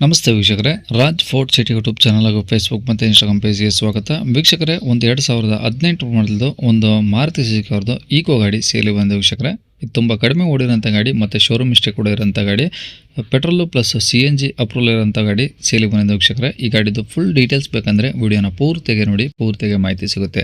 ನಮಸ್ತೆ ವೀಕ್ಷಕರೇ, Raj fort city YouTube channel ಹಾಗೂ ಫೇಸ್ಬುಕ್ ಮತ್ತು ಇನ್ಸ್ಟಾಗ್ರಾಮ್ ಪೇಜ್ಗೆ ಸ್ವಾಗತ. ವೀಕ್ಷಕರೇ, ಒಂದು 2018 ಮಾಡಲ್ದು ಒಂದು ಮಾರುತಿ ಸುಜುಕಿ ಅವ್ರದ್ದು ಈಕೋ ಗಾಡಿ ಸೇಲಿ ಬಂದ ವೀಕ್ಷಕರೇ. ಇದು ತುಂಬ ಕಡಿಮೆ ಓಡಿರೋಂಥ ಗಾಡಿ ಮತ್ತು ಶೋರೂಮ್ ಇಷ್ಟೇ ಕೂಡ ಇರೋಂಥ ಗಾಡಿ, ಪೆಟ್ರೋಲು ಪ್ಲಸ್ CNG ಅಪ್ರೂವಲ್ ಇರೋಂಥ ಗಾಡಿ ಸೇಲಿ ಬಂದಿದೆ ವೀಕ್ಷಕರೇ. ಈ ಗಾಡಿದು ಫುಲ್ ಡೀಟೇಲ್ಸ್ ಬೇಕಂದರೆ ವಿಡಿಯೋನ ಪೂರ್ತಿಗೆ ನೋಡಿ, ಪೂರ್ತಿಗೆ ಮಾಹಿತಿ ಸಿಗುತ್ತೆ.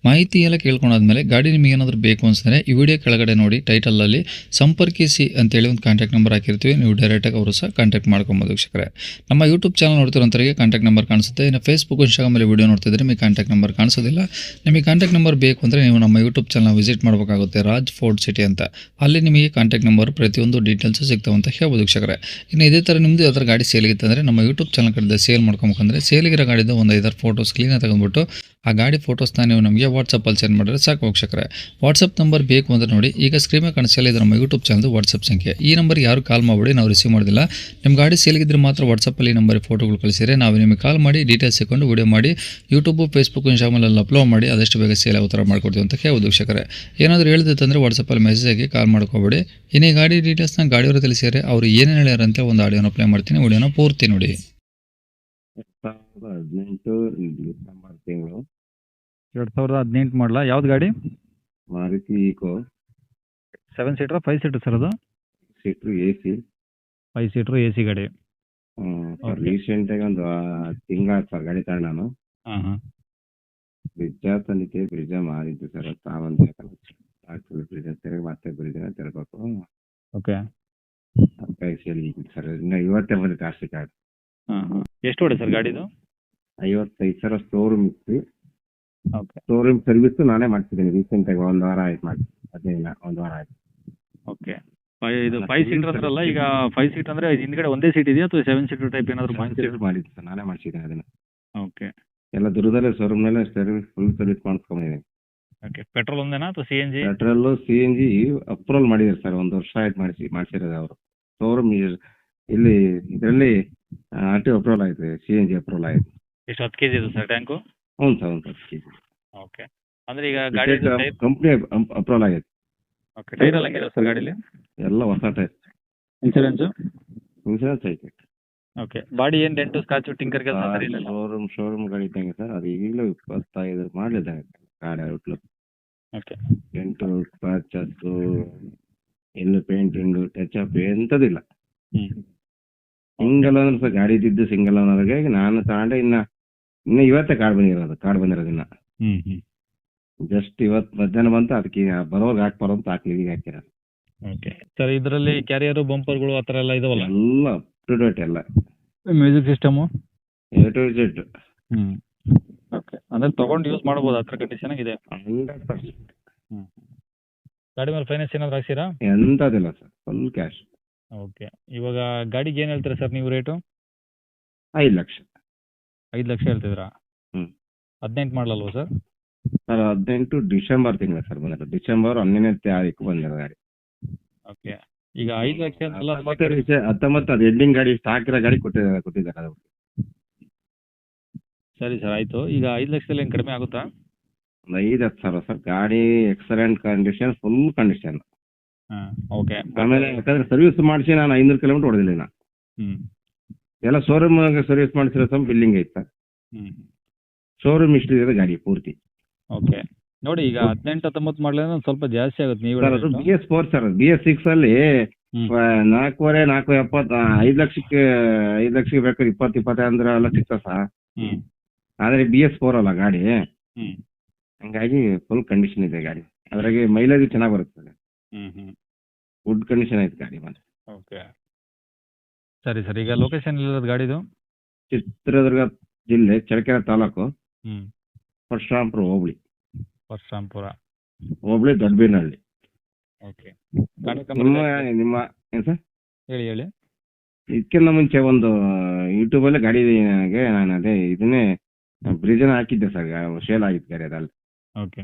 ಮಾಹಿತಿ ಎಲ್ಲ ಕೇಳ್ಕೊಂಡಾದ್ಮೇಲೆ ಗಾಡಿ ನಿಮಗೆ ಏನಾದರೂ ಬೇಕು ಅನಿಸಿದ್ರೆ ಈ ವಿಡಿಯೋ ಕೆಳಗಡೆ ನೋಡಿ ಟೈಟಲಲ್ಲಿ ಸಂಪರ್ಕಿಸಿ ಅಂತೇಳಿ ಒಂದು ಕಾಂಟ್ಯಾಕ್ಟ್ ನಂಬರ್ ಹಾಕಿರ್ತೀವಿ. ನೀವು ಡೈರೆಕ್ಟಾಗಿ ಅವರು ಸಹ ಕಾಂಟ್ಯಾಕ್ಟ್ ಮಾಡ್ಕೊಬೋದು ವೀಕ್ಷಕರೇ. ನಮ್ಮ ಯೂಟ್ಯೂಬ್ ಚಾನಲ್ ನೋಡ್ತಿರೋಂಥವ್ರಿಗೆ ಕಾಂಟ್ಯಾಕ್ಟ್ ನಂಬರ್ ಕಾಣಿಸುತ್ತೆ. ಇನ್ನು ಫೇಸ್ಬುಕ್ ಇನ್ಸ್ಟಾಗ್ರಾಮಲ್ಲಿ ವಿಡಿಯೋ ನೋಡ್ತಿದ್ರೆ ನಿಮಗೆ ಕಾಂಟ್ಯಾಕ್ಟ್ ನಂಬರ್ ಕಾಣಿಸೋದಿಲ್ಲ. ನಿಮಗೆ ಕಾಂಟ್ಯಾಕ್ಟ್ ನಂಬರ್ ಬೇಕು ಅಂದರೆ ನೀವು ನಮ್ಮ ಯೂಟ್ಯೂಬ್ ಚಾನಲ್ ವಿಸಿಟ್ ಮಾಡಬೇಕಾಗುತ್ತೆ, ರಾಜ್ ಫೋರ್ಟ್ ಸಿಟಿ ಅಂತ. ಅಲ್ಲಿ ನಿಮಗೆ ಕಾಂಟ್ಯಾಕ್ಟ್ ನಂಬರ್ ಪ್ರತಿಯೊಂದು ಡೀಟೇಲ್ಸು ಸಿಗ್ತಾವೆ ಅಂತ ಹೇಳ್ಬೋದು ವೀಕ್ಷಕರೇ. ಇನ್ನು ಇದೇ ಥರ ನಿಮ್ಮದು ಯಾವ್ದಾರು ಗಾಡಿ ಸೇಲಿಗಿತ್ತು ಅಂದರೆ ನಮ್ಮ ಯೂಟ್ಯೂಬ್ ಚಾನಲ್ ಕಡೆ ಸೇಲ್ ಮಾಡ್ಕೊಬೇಕಂದ್ರೆ ಸೇಲಿಗಿರೋ ಗಾಡಿದು ಒಂದು 5 ಫೋಟೋಸ್ ಕ್ಲೀನಾಗಿ ತಗೊಂಡ್ಬಿಟ್ಟು ಆ ಗಾಡಿ ಫೋಟೋಸ್ನ ನೀವು ನಮಗೆ ವಾಟ್ಸಪ್ಪಲ್ಲಿ ಸೆಂಡ್ ಮಾಡಿದ್ರೆ ಸಾಕು ವೀಕ್ಷಕರೇ. ವಾಟ್ಸಪ್ ನಂಬರ್ ಬೇಕು ಅಂದರೆ ನೋಡಿ, ಈಗ ಸ್ಕ್ರೀನ್ ಮೇಲೆ ಕಾಣಿಸಲ್ಲ, ಇದು ನಮ್ಮ ಯೂಟ್ಯೂಬ್ ಚಾನಲ್ದು ವಾಟ್ಸಪ್ ಸಂಖ್ಯೆ. ಈ ನಂಬರ್ಗೆ ಯಾರು ಕಾಲ್ ಮಾಡಿಬಿಡಿ, ನಾವು ರಿಸೀವ್ ಮಾಡೋದಿಲ್ಲ. ನಿಮ್ಮ ಗಾಡಿ ಸೇಲಿಗಿದ್ರೆ ಮಾತ್ರ ವಾಟ್ಸಪ್ಪಲ್ಲಿ ಈ ನಂಬರಿಗೆ ಫೋಟೋಗಳು ಕಳಿಸಿದರೆ ನಾವು ನಿಮಗೆ ಕಾಲ್ ಮಾಡಿ ಡೀಟೇಲ್ಸ್ ಸಿಕ್ಕೊಂಡು ವಿಡಿಯೋ ಮಾಡಿ ಯೂಟ್ಯೂಬು, ಫೇಸ್ಬುಕ್, ಇನ್ಸ್ಟಾಗ್ರಾಮಲ್ಲಿ ಅಪ್ಲೋಡ್ ಮಾಡಿ ಆದಷ್ಟು ಬೇಗ ಸೇಲ್ ಆಗೋ ಥರ ಮಾಡ್ಕೊಡ್ತೀವಿ ಅಂತ ಹೇಳ್ಬೋದು ವೀಕ್ಷಕರೇ. ಏನಾದರೂ ಹೇಳಿದ್ರೆ ವಾಟ್ಸಪ್ಪಲ್ಲಿ ಮೆಸೇಜ್ ಆಗಿ ಕಾಲ್ ಮಾಡ್ಕೋಬೇಡಿ. ಇನ್ನು ಈ ಗಾಡಿ ಡೀಟೇಲ್ಸ್ನ ಗಾಡಿಯವರು ತಿಳಿಸಿದರೆ ಅವರು ಏನೇನು ಹೇಳ್ಯಾರಂತೆ ಒಂದು ಆಡಿಯೋನ ಪ್ಲೇ ಮಾಡ್ತೀನಿ, ವಿಡಿಯೋನ ಪೂರ್ತಿ ನೋಡಿ. 2018 ಡಿಸೆಂಬರ್ ತಿಂಗಳು 2018 ಮಾಡಲ. ಯಾವ್ದು ಗಾಡಿ? Maruti Eeco 7 seater 5 seater sir? ಅದು ಸೀಟ್ರು AC. 5 ಸೀಟರ್ AC ಗಾಡಿ. Okay. ರೀಸೆಂಟಾಗಿ ಒಂದು ತಿಂಗಳ ಸರ್ ಗಾಡಿ ತಗೊಂಡು ನಾನು ಹಾಂ. ಬ್ರಿಡ್ಜ ತಂದಿದ್ದೆ, ಬ್ರಿಡ್ಜ ಮಾರಿದ್ದು ಸರ್. ತಾವಂತ ಆಕ್ಚುಲಿ ಬ್ರಿಡ್ಜ ತಿರುಗಿ ಮತ್ತೆ ಬ್ರಿಡ್ಜನ ತಿರ್ಬೇಕು ಓಕೆ. Sale sir. ಇನ್ನು ಇವತ್ತೇ ಬಂದಿತ್ತು ಆರ್ಸಿ ಕಾರ್ಡ್. ಹಾಂ. ಎಷ್ಟು ಹೊಡೆ ಸರ್ ಗಾಡಿದು? 55,000 ಶೋರೂಮ್ ಇತ್ತು. ಓಕೆ. ಶೋರೂಮ್ ಸರ್ವಿಸ್ ನಾನೇ ಮಾಡ್ತಿದ್ದೀನಿ ರೀಸೆಂಟಾಗಿ. ಒಂದು ವಾರ ಆಯ್ತು ಮಾಡಿ, 15 ವಾರ ಆಯ್ತು. ಓಕೆ. ಇದು 5 ಸೀಟರ್ ಅಂದ್ರಲ್ಲ, ಈಗ 5 ಸೀಟ್ ಅಂದರೆ ಹಿಂದ್ಗಡೆ ಒಂದೇ ಸೀಟ್ ಇದೆಯಾ ಅಥವಾ 7 ಸೀಟರ್ ಟೈಪ್ ಏನಾದರೂ ಮಾಡಿದ್ದು ಸರ್, ನಾನೇ ಮಾಡಿಸಿದ್ದೀನಿ ಅದನ್ನ. ಓಕೆ. ಎಲ್ಲ ದುರ್ಗದಲ್ಲೇ ಶೋರೂಮ್ನಲ್ಲೇ ಸರ್ವಿಸ್ ಫುಲ್ ಸರ್ವಿಸ್ ಮಾಡಿಸ್ಕೊಂಡಿದ್ದೀನಿ. ಓಕೆ. ಪೆಟ್ರೋಲ್ ಒಂದೇನಾ ಅಥವಾ CNG? ಪೆಟ್ರೋಲ್ CNG ಅಪ್ರೂವಲ್ ಮಾಡಿದ್ದಾರೆ ಸರ್. 1 ವರ್ಷ ಆಯ್ತು ಮಾಡಿಸಿರೋದು ಅವರು. ಶೋರೂಮ್ ಇಲ್ಲಿ ಇದರಲ್ಲಿ RTO ಅಪ್ರೂವಲ್ ಆಯ್ತು, CNG ಅಪ್ರೂವಲ್ ಆಯ್ತು. ಎಷ್ಟು 10 kg ಇದೆ ಸರ್ ಟ್ಯಾಂಕು? ಹ್ಞೂ ಸರ್, 10 kg. ಓಕೆ. ಅಂದರೆ ಈಗ ಗಾಡಿ ಕಂಪ್ನಿ ಅಪ್ರೂವಲ್ ಆಗೈತೆ. ಓಕೆ. ಟೈರ್ ಎಲ್ಲ ಹೆಂಗಿದೆ ಸರ್ ಗಾಡೀಲಿ? ಎಲ್ಲ ಹೊಸ ಟೈರ್. ಇನ್ಸೂರೆನ್ಸು? ಇನ್ಸೂರೆನ್ಸ್ ಐತೆ. ಓಕೆ. ಬಾಡಿ ಏನು ಡೆಂಟು ಸ್ಕ್ರಾಚು ಟಿಂಕರ್ ಕೆಲಸ ಸರಿ ಇಲ್ಲ? ಶೋರೂಮ್ ಗಾಡಿ ಇದ್ದಂಗೆ ಸರ್. ಅದು ಈಗಲೂ 25 ಮಾಡಲಿದ್ದಂಗೆ ಗಾಡಿ ಔಟ್ಲುಕ್. ಓಕೆ. ಡೆಂಟು, ಸ್ಕ್ರಾಚಸ್ಸು, ಎಲ್ಲೂ ಪೇಂಟಿಂಗು, ಟಚ್ ಅಪ್ ಎಂಥದಿಲ್ಲ. ಸಿಂಗಲ್ ಓನರ್ ಸರ್ ಗಾಡಿ ಇದ್ದಿದ್ದು. ಸಿಂಗಲ್ ಓನರ್ಗೆ ನಾನು ತಗೊಂಡೆ. ಇನ್ನು ಇವತ್ತೇ ಕಾರ್ಡ್ ಬಂದಿರೋದು ಇನ್ನ ಜಸ್ಟ್ ಇವತ್ತು ಮಧ್ಯಾಹ್ನ ಬಂತು. ಅದಕ್ಕೆ ಬರೋರ್ಗೆ ಹಾಕ್ಬಾರೋ ಅಂತ ಈಗ ಹಾಕಿರ. Okay sir. ಇದರಲ್ಲಿ ಕ್ಯಾರಿಯರು, ಬಂಪರ್ಗಳು ಆ ಥರ ಎಲ್ಲ ಇದಾವಲ್ಲ? ಎಲ್ಲ ಅಪ್ ಟು ಡೇಟ್, ಎಲ್ಲ music system A to Z. Okay. ಅಂದರೆ ತೊಗೊಂಡು ಯೂಸ್ ಮಾಡ್ಬೋದು, ಆ ಥರ ಕಂಡೀಷನ್ ಆಗಿದೆ? 100%. ಗಾಡಿ ಮೇಲೆ ಫೈನಾನ್ಸ್ ಏನಾದ್ರು ಹಾಕ್ಸಿರಾ? ಎಂಥದಿಲ್ಲ ಸರ್, ಫುಲ್ ಕ್ಯಾಶ್. ಓಕೆ. ಇವಾಗ ಗಾಡಿಗೆ ಏನು ಹೇಳ್ತೀರಾ ಸರ್ ನೀವು ರೇಟು? 5 ಲಕ್ಷ. 5 ಲಕ್ಷ ಹೇಳ್ತಿದ್ರಾ? 18 ಮಾಡಲಲ್ವ ಸರ್? ಸರ್ 18 ಡಿಸೆಂಬರ್ ತಿಂಗಳ ಸರ್ ಬಂದಿರೋದು. ಡಿಸೆಂಬರ್ 11ನೇ ತಾರೀಕು ಬಂದಿರೋ ಗಾಡಿ. ಓಕೆ. ಈಗ 5 ಲಕ್ಷ ಅಂತಲ್ಲ, 19 ಅದು ಎಂಡಿಂಗ್ ಗಾಡಿ, ಸ್ಟಾಕ್ ಇರೋ ಗಾಡಿ ಕೊಟ್ಟಿದ್ದಾರೆ ಅದು. ಸರಿ ಸರ್, ಆಯಿತು. ಈಗ 5 ಲಕ್ಷದಲ್ಲಿ ಏನು ಕಡಿಮೆ ಆಗುತ್ತಾ? ಒಂದು 5-10 ಸಾವಿರ ಸರ್. ಗಾಡಿ excellent condition, full condition. Okay. ಆಮೇಲೆ ಯಾಕಂದ್ರೆ ಸರ್ವಿಸ್ ಮಾಡಿಸಿ ನಾನು 500 ಕಿಲೋಮೀಟರ್ ಹೊಡೆದಿಲ್ಲ. ಎಲ್ಲ ಶೋರೂಮ್ ಸರ್ವಿಸ್ ಮಾಡಿಸಿರೋ ಸಮ್ ಬಿಲ್ಲಿಂಗ್ ಐತೆ ಸರ್. ಶೋರೂಮ್ ಇಷ್ಟು ಇದೆ ಗಾಡಿ ಪೂರ್ತಿ. ಓಕೆ. ನೋಡಿ, ಈಗ 18-19 ಮಾಡಲಿ ಒಂದು ಸ್ವಲ್ಪ ಜಾಸ್ತಿ ಆಗುತ್ತೆ. ನೀವು ಅದು BS4 ಸರ್. BS6 ಅಲ್ಲಿ 4.70 5 ಲಕ್ಷಕ್ಕೆ ಬೇಕಾದ್ರೆ 20-25 ಅಂದ್ರೆ ಎಲ್ಲ ಸಿಗ್ತದೆ ಸರ್. ಆದ್ರೆ BS4 ಅಲ್ಲ ಗಾಡಿ, ಹಂಗಾಗಿ ಫುಲ್ ಕಂಡೀಷನ್ ಇದೆ ಗಾಡಿ. ಅದ್ರಾಗೆ ಮೈಲೇಜ್ ಚೆನ್ನಾಗಿ ಬರುತ್ತೆ. ಗುಡ್ ಕಂಡೀಷನ್ ಐತೆ ಗಾಡಿ ಮತ್ತೆ. ಓಕೆ. ಸರಿ ಸರ್. ಈಗ ಲೊಕೇಶನ್ ಇರೋದು ಗಾಡಿದು? ಚಿತ್ರದುರ್ಗ ಜಿಲ್ಲೆ, ಚಳ್ಳಕೆರೆ ತಾಲೂಕು, ಪರಶುರಾಂಪುರ ಹೋಬಳಿ. ಪರಶುರಾಂಪುರ ಹೋಬಳಿ, ದೊಡ್ಡಬೀನಹಳ್ಳಿ. ಓಕೆ. ನಿಮ್ಮ ಏನು ಸರ್? ಹೇಳಿ. ಇದಕ್ಕಿಂತ ಮುಂಚೆ ಒಂದು ಯೂಟ್ಯೂಬಲ್ಲಿ ಗಾಡಿಗೆ ನಾನು ಇದನ್ನೇ ಬ್ರಿಡ್ಜನ್ನ ಹಾಕಿದ್ದೆ ಸರ್, ಸೇಲ್ ಆಗಿತ್ತು ಗಾಡಿ ಅದಲ್ಲ. ಓಕೆ.